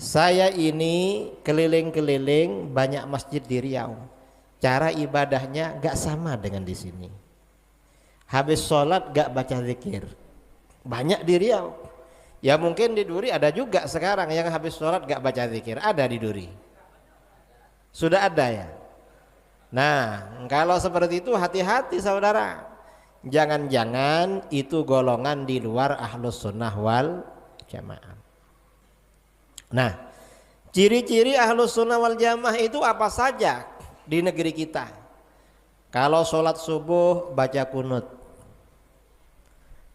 Saya ini keliling-keliling banyak masjid di Riau. Cara ibadahnya gak sama dengan di sini. Habis sholat gak baca zikir. Banyak di Riau. Ya mungkin di Duri ada juga sekarang yang habis sholat gak baca zikir. Ada di Duri. Sudah ada ya. Nah, kalau seperti itu hati-hati saudara. Jangan-jangan itu golongan di luar ahlus sunnah wal jamaah. Nah, ciri-ciri ahlus sunnah wal jamaah itu apa saja di negeri kita? Kalau sholat subuh baca kunut.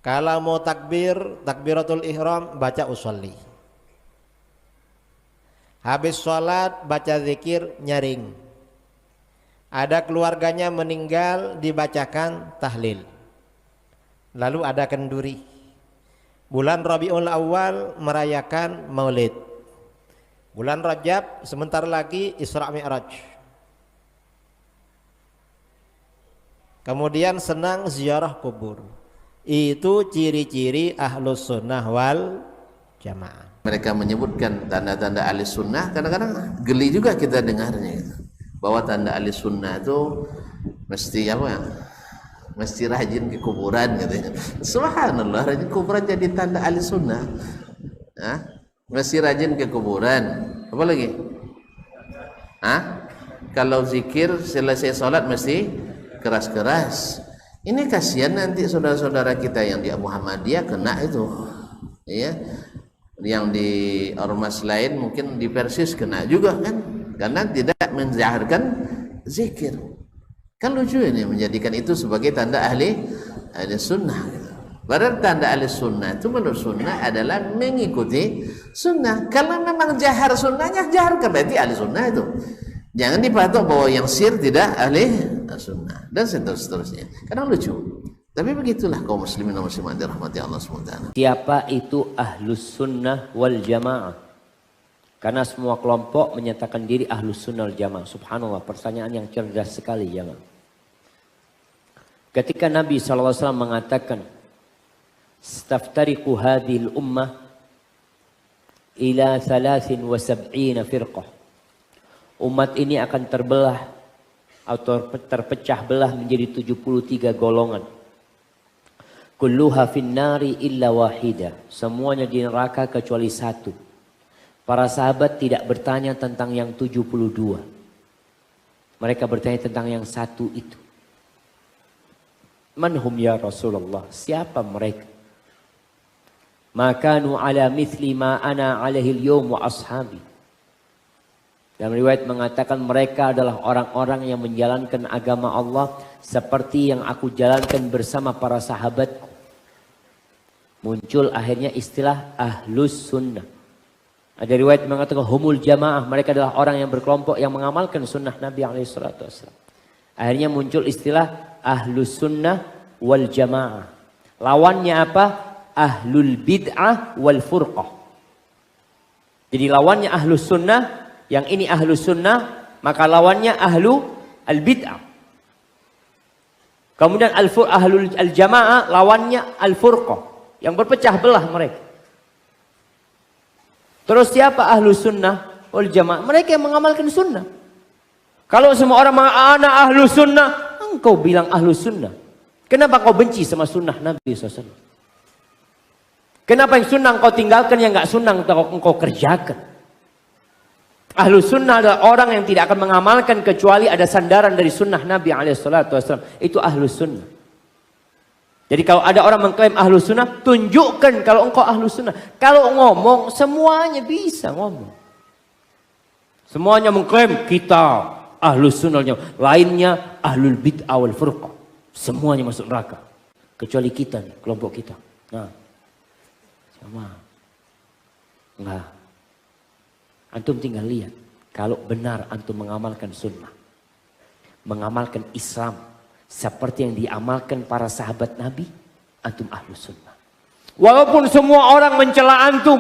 Kalau mau takbir, takbiratul ihram baca usolli. Habis sholat baca zikir nyaring. Ada keluarganya meninggal dibacakan tahlil. Lalu ada kenduri. Bulan Rabiul Awal merayakan maulid. Bulan Rajab sebentar lagi Isra Mi'raj. Kemudian senang ziarah kubur. Itu ciri-ciri ahlus sunnah wal jamaah. Mereka menyebutkan tanda-tanda ahli sunnah, kadang-kadang geli juga kita dengarnya bahwa tanda ahli sunnah itu mesti apa? Mesti rajin ke kuburan gitu. Subhanallah, rajin kuburan jadi tanda ahli sunnah. Mesti rajin ke kuburan. Apa lagi? Kalau zikir selesai sholat mesti keras-keras. Ini kasihan nanti saudara-saudara kita yang di Muhammadiyah kena itu, ya. Yang di ormas lain mungkin di Persis kena juga kan, karena tidak menjaharkan zikir. Kan lucu ini menjadikan itu sebagai tanda ahli sunnah. Padahal tanda ahli sunnah itu menurut sunnah adalah mengikuti sunnah. Kalau memang jahar sunnahnya jaharkan, berarti ahli sunnah itu. Jangan dipatok bahwa yang sir tidak ahli sunnah dan seterusnya. Kadang lucu. Tapi begitulah kaum muslimin dan muslimat dirahmati Allah SWT. Siapa itu ahlus sunnah wal jamaah? Karena semua kelompok menyatakan diri ahlus sunnah wal jamaah. Subhanallah, pertanyaan yang cerdas sekali jamaah. Ketika Nabi SAW mengatakan, "Staftariqu hadhil ummah ila 73 firqah." Umat ini akan terbelah atau terpecah belah menjadi 73 golongan. Kulluha finnari illa wahida. Semuanya di neraka kecuali satu. Para sahabat tidak bertanya tentang yang 72. Mereka bertanya tentang yang satu itu. Manhum ya Rasulullah? Siapa mereka? Makanu ala mithli ma ana alaihi al-yawm wa ashabi. Dalam riwayat mengatakan mereka adalah orang-orang yang menjalankan agama Allah seperti yang aku jalankan bersama para sahabatku. Muncul akhirnya istilah ahlus sunnah. Ada riwayat mengatakan humul jamaah, mereka adalah orang yang berkelompok yang mengamalkan sunnah Nabi SAW. Akhirnya muncul istilah ahlus sunnah wal jamaah. Lawannya apa? Ahlul bid'ah wal furqah. Jadi lawannya ahlus sunnah. Yang ini ahlus sunnah, maka lawannya ahlu al-bid'ah. Kemudian ahlul al-jamaah, lawannya al-furqah. Yang berpecah belah mereka. Terus siapa ahlus sunnah wal jamaah? Mereka yang mengamalkan sunnah. Kalau semua orang mengatakan ana ahlus sunnah, engkau bilang ahlus sunnah. Kenapa kau benci sama sunnah Nabi SAW? Kenapa yang sunnah engkau tinggalkan, yang enggak sunnah engkau kerjakan? Ahlus sunnah adalah orang yang tidak akan mengamalkan kecuali ada sandaran dari sunnah Nabi SAW. Itu ahlus sunnah. Jadi kalau ada orang mengklaim ahlus sunnah, tunjukkan kalau engkau ahlus sunnah. Kalau ngomong, semuanya bisa ngomong. Semuanya mengklaim kita ahlus sunnah. Lainnya ahlul bid'ah wal furqah. Semuanya masuk neraka. Kecuali kita nih, kelompok kita. Nah, sama. Enggak. Antum tinggal lihat, kalau benar antum mengamalkan sunnah, mengamalkan Islam seperti yang diamalkan para sahabat Nabi, antum ahlus sunnah. Walaupun semua orang mencela antum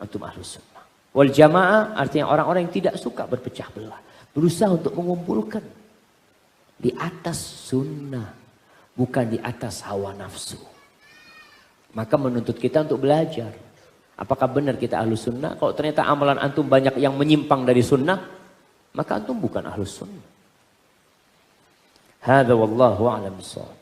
ahlus sunnah. Wal jamaah artinya orang-orang yang tidak suka berpecah belah, berusaha untuk mengumpulkan di atas sunnah, bukan di atas hawa nafsu. Maka menuntut kita untuk belajar. Apakah benar kita ahlus sunnah? Kalau ternyata amalan antum banyak yang menyimpang dari sunnah, maka antum bukan ahlus sunnah. Hadza wallahu a'lam bishawab.